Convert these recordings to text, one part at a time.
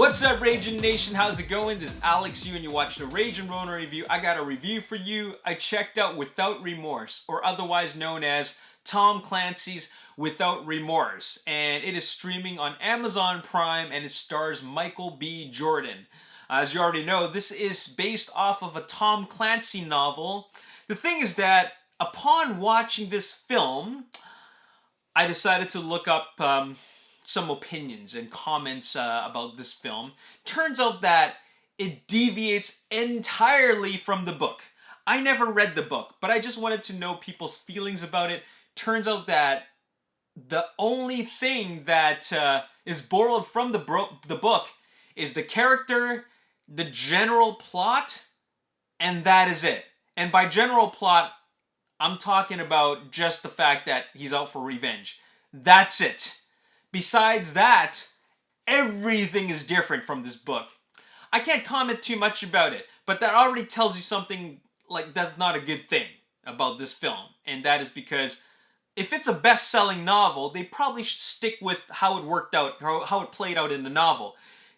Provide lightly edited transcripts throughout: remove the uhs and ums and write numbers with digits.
What's up, Ragin Nation? How's it going? This is Alex you and you're watching a Ragin Ronin review. I got a review for you. I checked out Without Remorse, or otherwise known as Tom Clancy's Without Remorse, and it is streaming on Amazon Prime and it stars Michael B. Jordan. As you already know, this is based off of a Tom Clancy novel. The thing is that upon watching this film, I decided to look up some opinions and comments about this film. Turns out that it deviates entirely from the book. I never read the book, but I just wanted to know people's feelings about it. Turns out that the only thing that is borrowed from the book is the character, the general plot, and that is it. And by general plot, I'm talking about just the fact that he's out for revenge. That's it. Besides that, everything is different from this book. I can't comment too much about it, but that already tells you something like that's not a good thing about this film. And that is because if it's a best-selling novel, they probably should stick with how it worked out, how it played out in the novel.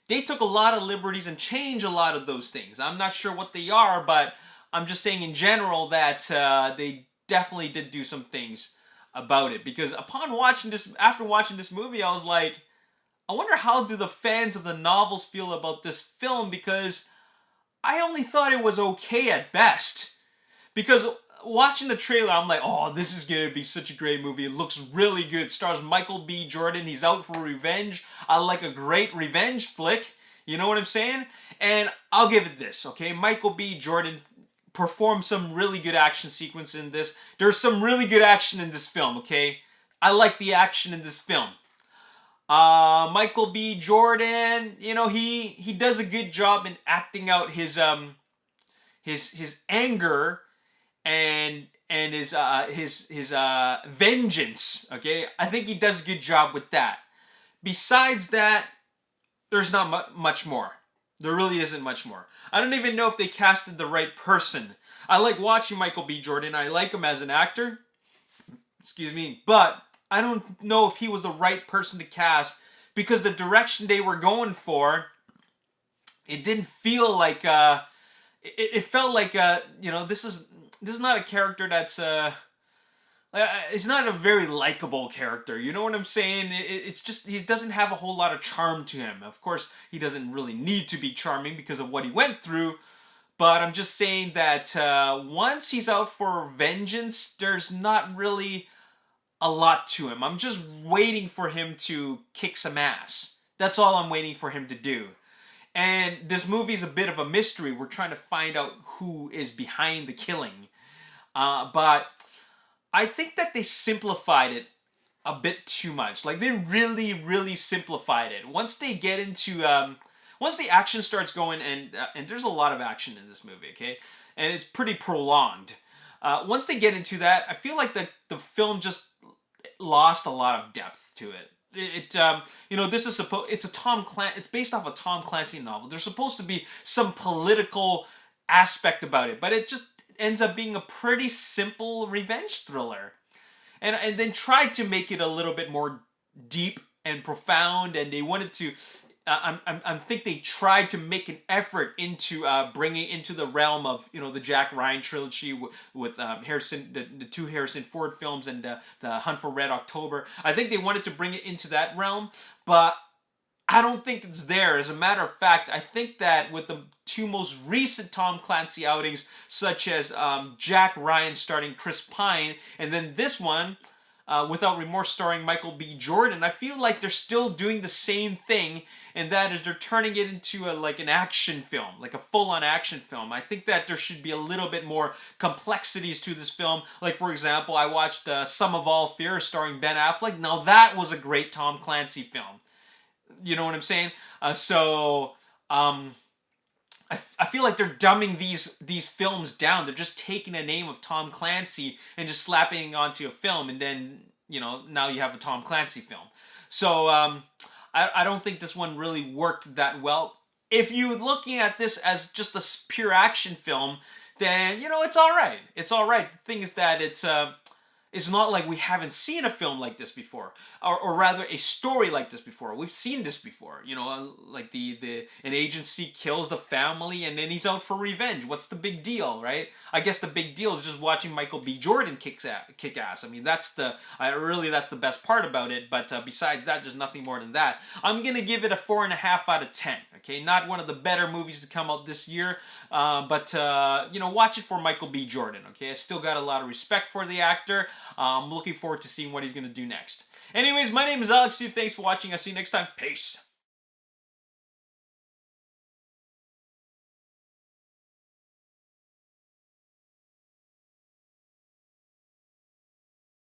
They took a lot of liberties and changed a lot of those things. I'm not sure what they are, but I'm just saying in general that they definitely did do some things about it, because upon watching this, after watching this movie, I was like, I wonder how do the fans of the novels feel about this film, because I only thought it was okay at best. Because watching the trailer, I'm like, oh, this is gonna be such a great movie. It looks really good. It stars Michael B. Jordan. He's out for revenge. I like a great revenge flick. You know what I'm saying? And I'll give it this, okay? Michael B. Jordan performed some really good action sequence in this. There's some really good action in this film, okay? I like the action in this film. Michael B. Jordan, you know, he does a good job in acting out his anger and his vengeance, okay? I think he does a good job with that. Besides that, there's not much more. There really isn't much more. I don't even know if they casted the right person. I like watching Michael B. Jordan. I like him as an actor. Excuse me. But I don't know if he was the right person to cast, because the direction they were going for, it didn't feel like... It felt like, you know, this is not a character that's... it's not a very likable character, you know what I'm saying? It's just, he doesn't have a whole lot of charm to him. Of course, he doesn't really need to be charming because of what he went through, but I'm just saying that once he's out for vengeance, there's not really a lot to him. I'm just waiting for him to kick some ass. That's all I'm waiting for him to do. And this movie's a bit of a mystery. We're trying to find out who is behind the killing. But I think that they simplified it a bit too much. Like, they really, really simplified it. Once they get into, once the action starts going, and there's a lot of action in this movie, okay? And it's pretty prolonged. Once they get into that, I feel like the film just lost a lot of depth to it. You know, this is it's based off a Tom Clancy novel. There's supposed to be some political aspect about it, but it just ends up being a pretty simple revenge thriller, and then tried to make it a little bit more deep and profound, and they wanted to. I think they tried to make an effort into bringing into the realm of, you know, the Jack Ryan trilogy with Harrison, the two Harrison Ford films, and the Hunt for Red October. I think they wanted to bring it into that realm, but I don't think it's there. As a matter of fact, I think that with the two most recent Tom Clancy outings, such as Jack Ryan starring Chris Pine, and then this one, Without Remorse starring Michael B. Jordan, I feel like they're still doing the same thing, and that is they're turning it into like an action film, like a full-on action film. I think that there should be a little bit more complexities to this film. Like, for example, I watched Sum of All Fear starring Ben Affleck. Now that was a great Tom Clancy film. You know what I'm saying? I feel like they're dumbing these films down. They're just taking a name of Tom Clancy and just slapping it onto a film, and then, you know, now you have a Tom Clancy film. So I don't think this one really worked that well. If you're looking at this as just a pure action film, then, you know, it's all right. It's all right. The thing is that It's not like we haven't seen a film like this before, or rather a story like this before. We've seen this before, you know, like an agency kills the family and then he's out for revenge. What's the big deal, right? I guess the big deal is just watching Michael B. Jordan kick ass. I mean, that's the best part about it. But besides that, there's nothing more than that. I'm gonna give it a 4.5 out of 10. Okay, not one of the better movies to come out this year, but you know, watch it for Michael B. Jordan. Okay, I still got a lot of respect for the actor. I'm looking forward to seeing what he's going to do next. Anyways, my name is Alex. Thanks for watching. I'll see you next time. Peace.